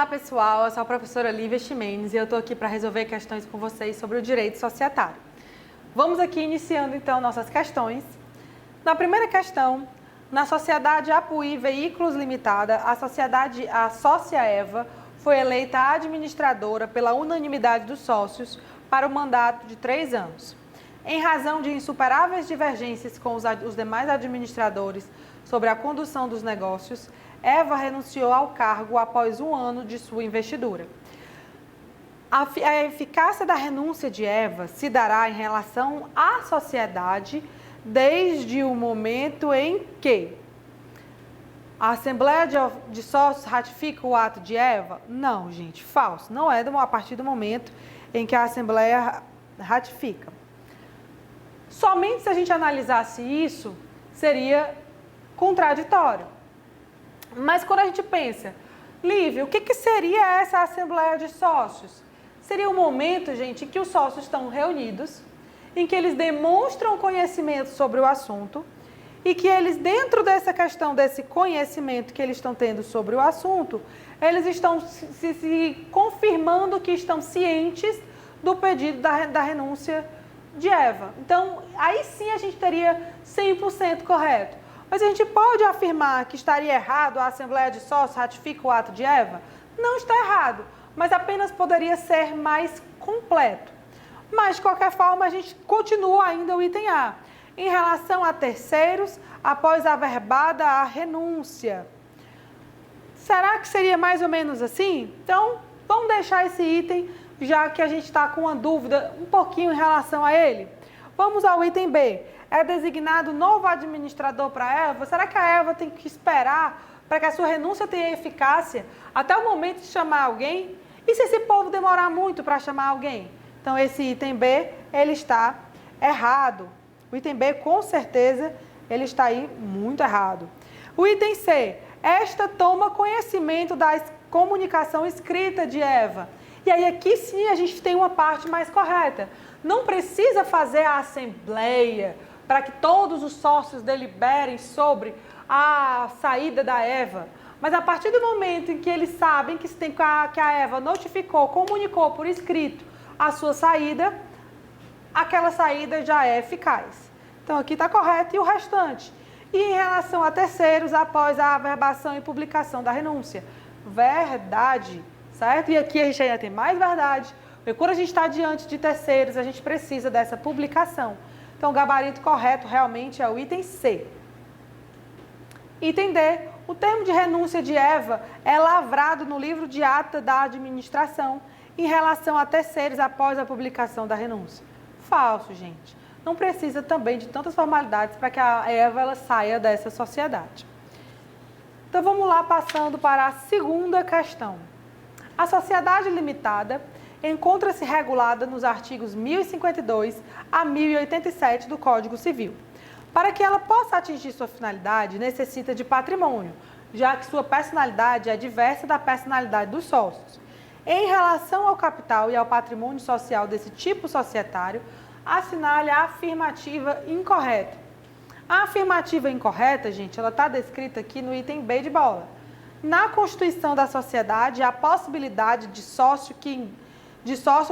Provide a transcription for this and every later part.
pessoal, eu sou a professora Lívia Ximenes e eu estou aqui para resolver questões com vocês sobre o direito societário. Vamos aqui iniciando então nossas questões. Na primeira questão, na sociedade Apuí Veículos Limitada, a sócia Eva foi eleita administradora pela unanimidade dos sócios para o mandato de 3 anos. Em razão de insuperáveis divergências com os demais administradores sobre a condução dos negócios, Eva renunciou ao cargo após 1 ano de sua investidura. A eficácia da renúncia de Eva se dará em relação à sociedade desde o momento em que a Assembleia de Sócios ratifica o ato de Eva? Não, gente, falso. Não é a partir do momento em que a Assembleia ratifica. Somente se a gente analisasse isso, seria contraditório. Mas quando a gente pensa, Lívia, o que seria essa Assembleia de Sócios? Seria um momento, gente, em que os sócios estão reunidos, em que eles demonstram conhecimento sobre o assunto e que eles, dentro dessa questão, desse conhecimento que eles estão tendo sobre o assunto, eles estão se confirmando que estão cientes do pedido da renúncia de Eva. Então, aí sim a gente teria 100% correto. Mas a gente pode afirmar que estaria errado a Assembleia de Sócios ratifica o ato de Eva? Não está errado, mas apenas poderia ser mais completo. Mas, de qualquer forma, a gente continua ainda o item A. Em relação a terceiros, após averbada a renúncia. Será que seria mais ou menos assim? Então, vamos deixar esse item, já que a gente está com uma dúvida um pouquinho em relação a ele. Vamos ao item B. É designado novo administrador para a Eva? Será que a Eva tem que esperar para que a sua renúncia tenha eficácia até o momento de chamar alguém? E se esse povo demorar muito para chamar alguém? Então, esse item B, ele está errado. O item B, com certeza, ele está aí muito errado. O item C. Esta toma conhecimento da comunicação escrita de Eva. E aí, aqui sim, a gente tem uma parte mais correta. Não precisa fazer a assembleia para que todos os sócios deliberem sobre a saída da Eva. Mas a partir do momento em que eles sabem que a Eva notificou, comunicou por escrito a sua saída, aquela saída já é eficaz. Então aqui está correto e o restante. E em relação a terceiros, após a averbação e publicação da renúncia? Verdade, certo? E aqui a gente ainda tem mais verdade, porque quando a gente está diante de terceiros, a gente precisa dessa publicação. Então, o gabarito correto realmente é o item C. Item D. O termo de renúncia de Eva é lavrado no livro de ata da administração em relação a terceiros após a publicação da renúncia. Falso, gente. Não precisa também de tantas formalidades para que a Eva saia dessa sociedade. Então, vamos lá passando para a segunda questão. A sociedade limitada encontra-se regulada nos artigos 1052 a 1087 do Código Civil. Para que ela possa atingir sua finalidade, necessita de patrimônio, já que sua personalidade é diversa da personalidade dos sócios. Em relação ao capital e ao patrimônio social desse tipo societário, assinale a afirmativa incorreta. A afirmativa incorreta, gente, ela está descrita aqui no item B de bola. Na constituição da sociedade, há a possibilidade de sócio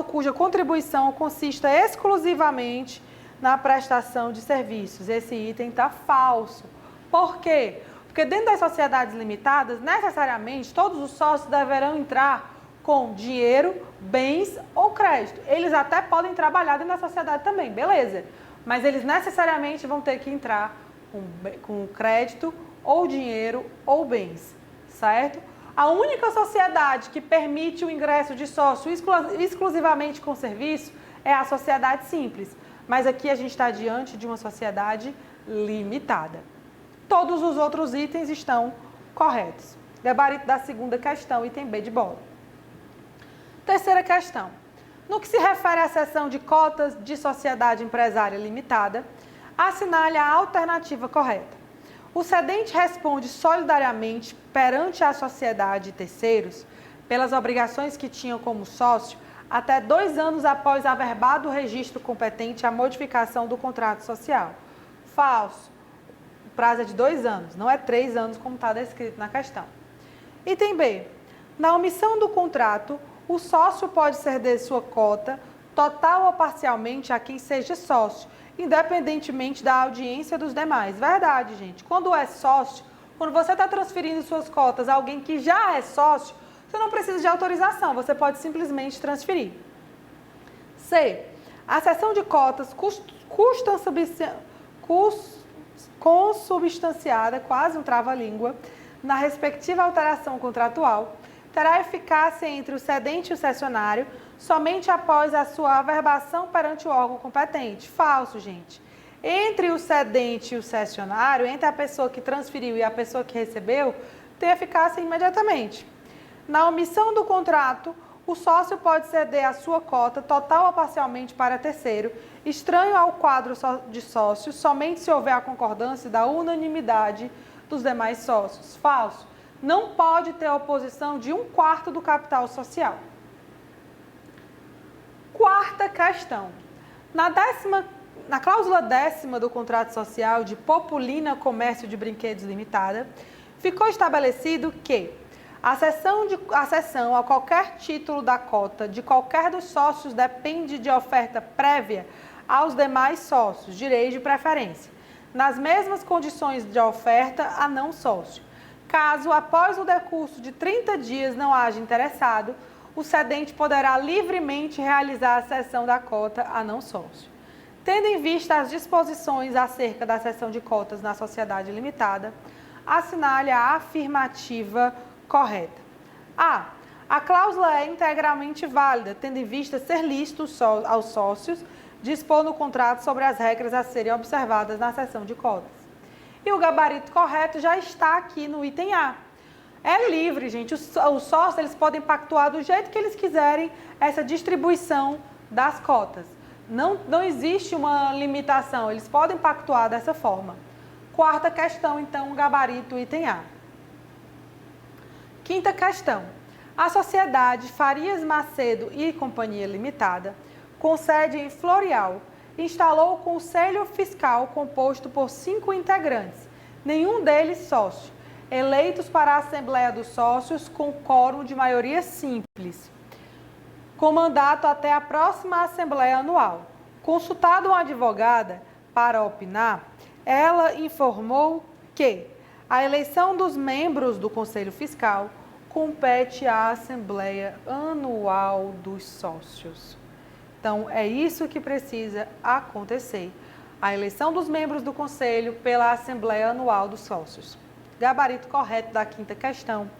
cuja contribuição consista exclusivamente na prestação de serviços. Esse item está falso. Por quê? Porque dentro das sociedades limitadas, necessariamente, todos os sócios deverão entrar com dinheiro, bens ou crédito. Eles até podem trabalhar dentro da sociedade também, beleza. Mas eles necessariamente vão ter que entrar com crédito, ou dinheiro, ou bens, certo? A única sociedade que permite o ingresso de sócio exclusivamente com serviço é a sociedade simples. Mas aqui a gente está diante de uma sociedade limitada. Todos os outros itens estão corretos. Gabarito da segunda questão, item B de bola. Terceira questão. No que se refere à seção de cotas de sociedade empresária limitada, assinale a alternativa correta. O cedente responde solidariamente perante a sociedade e terceiros pelas obrigações que tinham como sócio até 2 anos após averbado o registro competente à modificação do contrato social. Falso. O prazo é de 2 anos, não é 3 anos como está descrito na questão. Item B. Na omissão do contrato, o sócio pode ceder sua cota, total ou parcialmente, a quem seja sócio, independentemente da audiência dos demais. Verdade, gente. Quando é sócio, quando você está transferindo suas cotas a alguém que já é sócio, você não precisa de autorização, você pode simplesmente transferir. C. A cessão de cotas consubstanciada, quase um trava-língua, na respectiva alteração contratual, terá eficácia entre o cedente e o cessionário somente após a sua averbação perante o órgão competente. Falso, gente. Entre o cedente e o cessionário, entre a pessoa que transferiu e a pessoa que recebeu, tem eficácia imediatamente. Na omissão do contrato, o sócio pode ceder a sua cota, total ou parcialmente, para terceiro, estranho ao quadro de sócios, somente se houver a concordância da unanimidade dos demais sócios. Falso. Não pode ter oposição de 1/4 do capital social. Quarta questão. Na cláusula 10ª do contrato social de Populina Comércio de Brinquedos Limitada, ficou estabelecido que a cessão a qualquer título da cota de qualquer dos sócios depende de oferta prévia aos demais sócios, direito de preferência, nas mesmas condições de oferta a não sócio. Caso, após o decurso de 30 dias, não haja interessado, o cedente poderá livremente realizar a cessão da cota a não sócio. Tendo em vista as disposições acerca da cessão de cotas na sociedade limitada, assinale a afirmativa correta. A. A cláusula é integralmente válida, tendo em vista ser lícito aos sócios dispor no contrato sobre as regras a serem observadas na cessão de cotas. E o gabarito correto já está aqui no item A. É livre, gente. Os sócios eles podem pactuar do jeito que eles quiserem essa distribuição das cotas. Não existe uma limitação, eles podem pactuar dessa forma. Quarta questão, então, gabarito item A. Quinta questão. A sociedade Farias Macedo e Companhia Limitada, com sede em Floreal, instalou o Conselho Fiscal composto por 5 integrantes, nenhum deles sócio, eleitos para a Assembleia dos Sócios com quórum de maioria simples, com mandato até a próxima Assembleia Anual. Consultada uma advogada para opinar, ela informou que a eleição dos membros do Conselho Fiscal compete à Assembleia Anual dos Sócios. Então, é isso que precisa acontecer. A eleição dos membros do Conselho pela Assembleia Anual dos Sócios. Gabarito correto da quinta questão,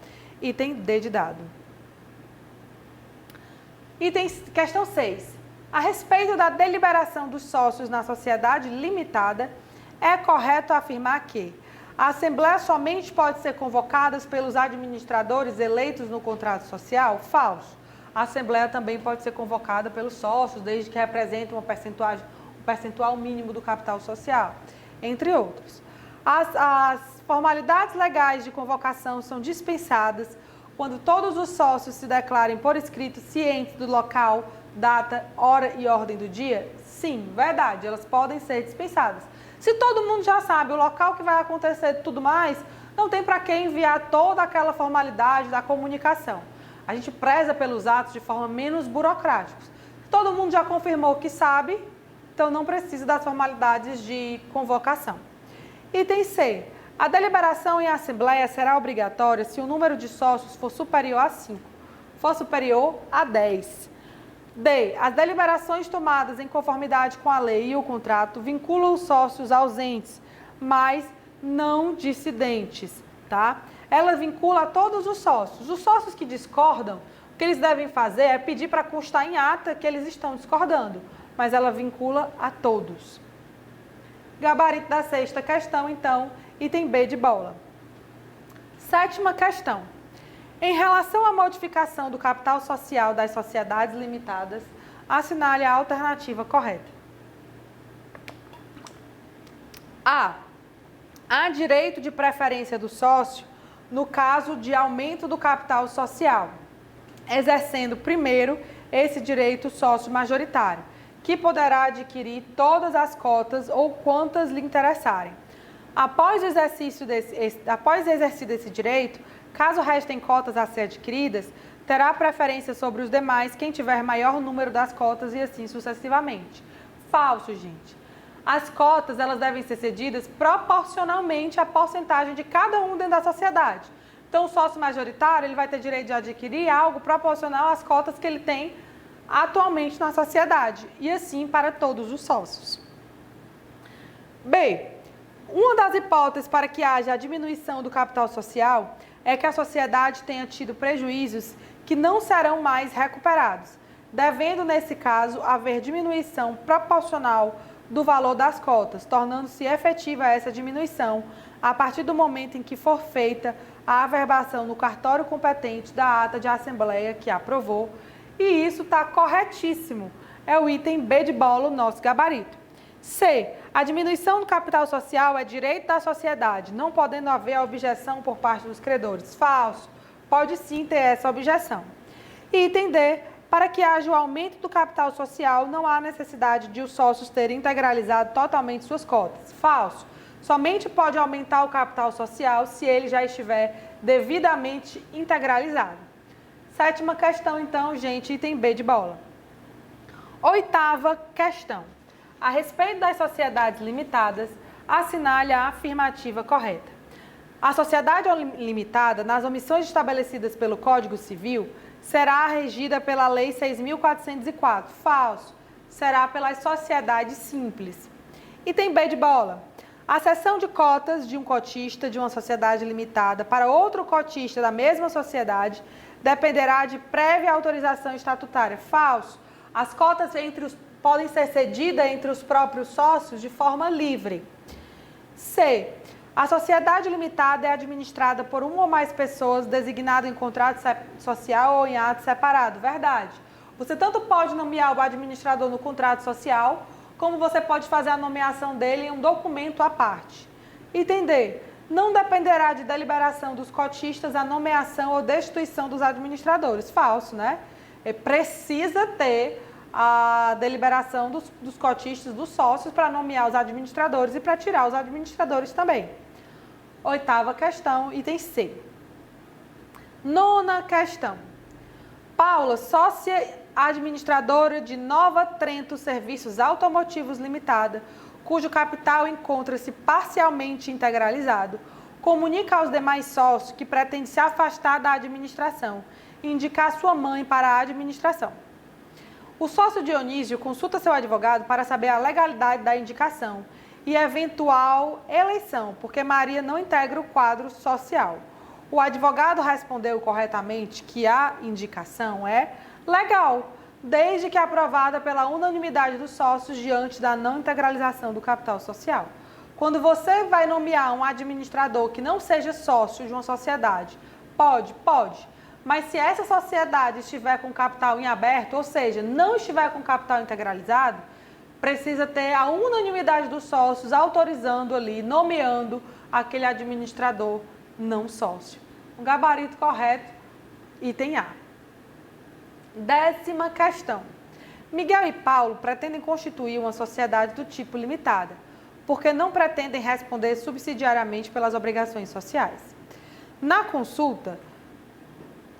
item D de dado. Questão 6. A respeito da deliberação dos sócios na sociedade limitada, é correto afirmar que a Assembleia somente pode ser convocada pelos administradores eleitos no contrato social? Falso. A Assembleia também pode ser convocada pelos sócios, desde que representem um percentual mínimo do capital social, entre outros. As formalidades legais de convocação são dispensadas quando todos os sócios se declarem por escrito cientes do local, data, hora e ordem do dia? Sim, verdade, elas podem ser dispensadas. Se todo mundo já sabe o local que vai acontecer e tudo mais, não tem para que enviar toda aquela formalidade da comunicação. A gente preza pelos atos de forma menos burocrática. Todo mundo já confirmou que sabe, então não precisa das formalidades de convocação. Item C. A deliberação em assembleia será obrigatória se o número de sócios for superior a 5, for superior a 10. D. As deliberações tomadas em conformidade com a lei e o contrato vinculam os sócios ausentes, mas não dissidentes, tá? Ela vincula a todos os sócios. Os sócios que discordam, o que eles devem fazer é pedir para constar em ata que eles estão discordando, mas ela vincula a todos. Gabarito da sexta questão, então, item B de bola. Sétima questão. Em relação à modificação do capital social das sociedades limitadas, assinale a alternativa correta. A. Há direito de preferência do sócio no caso de aumento do capital social, exercendo primeiro esse direito sócio majoritário, que poderá adquirir todas as cotas ou quantas lhe interessarem. Após exercido esse direito, Caso restem cotas a ser adquiridas, terá preferência sobre os demais quem tiver maior número das cotas e assim sucessivamente. Falso, gente. As cotas elas devem ser cedidas proporcionalmente à porcentagem de cada um dentro da sociedade. Então, o sócio majoritário ele vai ter direito de adquirir algo proporcional às cotas que ele tem atualmente na sociedade, e assim para todos os sócios. B. Uma das hipóteses para que haja a diminuição do capital social é que a sociedade tenha tido prejuízos que não serão mais recuperados, devendo, nesse caso, haver diminuição proporcional do valor das cotas, tornando-se efetiva essa diminuição a partir do momento em que for feita a averbação no cartório competente da ata de assembleia que aprovou, e isso está corretíssimo. É o item B de bola, o nosso gabarito. C. A diminuição do capital social é direito da sociedade, não podendo haver a objeção por parte dos credores. Falso. Pode sim ter essa objeção. Item D. Para que haja o aumento do capital social, não há necessidade de os sócios terem integralizado totalmente suas cotas. Falso. Somente pode aumentar o capital social se ele já estiver devidamente integralizado. Sétima questão, então, gente, item B de bola. Oitava questão. A respeito das sociedades limitadas, assinale a afirmativa correta. A sociedade limitada, nas omissões estabelecidas pelo Código Civil, será regida pela Lei 6.404. Falso. Será pelas sociedades simples. Item B de bola. A cessão de cotas de um cotista de uma sociedade limitada para outro cotista da mesma sociedade dependerá de prévia autorização estatutária. Falso. As cotas podem ser cedidas entre os próprios sócios de forma livre. C. A sociedade limitada é administrada por uma ou mais pessoas designadas em contrato social ou em ato separado. Verdade. Você tanto pode nomear o administrador no contrato social, como você pode fazer a nomeação dele em um documento à parte. Item D. Não dependerá de deliberação dos cotistas a nomeação ou destituição dos administradores. Falso, né? Precisa ter a deliberação dos cotistas, dos sócios, para nomear os administradores e para tirar os administradores também. Oitava questão, item C. Nona questão. Paula, sócia administradora de Nova Trento Serviços Automotivos Limitada, cujo capital encontra-se parcialmente integralizado, comunica aos demais sócios que pretende se afastar da administração e indicar sua mãe para a administração. O sócio Dionísio consulta seu advogado para saber a legalidade da indicação e eventual eleição, porque Maria não integra o quadro social. O advogado respondeu corretamente que a indicação é legal, desde que aprovada pela unanimidade dos sócios diante da não integralização do capital social. Quando você vai nomear um administrador que não seja sócio de uma sociedade, pode. Mas se essa sociedade estiver com capital em aberto, ou seja, não estiver com capital integralizado, precisa ter a unanimidade dos sócios autorizando ali, nomeando aquele administrador não sócio. Um gabarito correto, item A. Décima questão. Miguel e Paulo pretendem constituir uma sociedade do tipo limitada, porque não pretendem responder subsidiariamente pelas obrigações sociais. Na consulta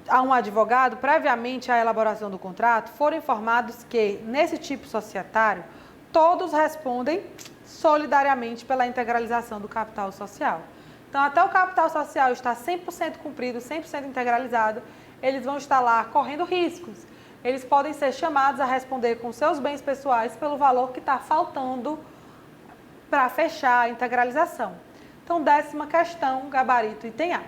a um advogado, previamente à elaboração do contrato, foram informados que, nesse tipo societário, todos respondem solidariamente pela integralização do capital social. Então, até o capital social estar 100% cumprido, 100% integralizado, eles vão estar lá correndo riscos. Eles podem ser chamados a responder com seus bens pessoais pelo valor que está faltando para fechar a integralização. Então, décima questão, gabarito item A.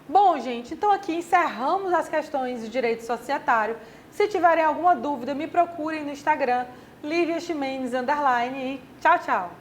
Bom, gente, então aqui encerramos as questões de direito societário. Se tiverem alguma dúvida, me procurem no Instagram, Lívia Ximenes _ e tchau, tchau!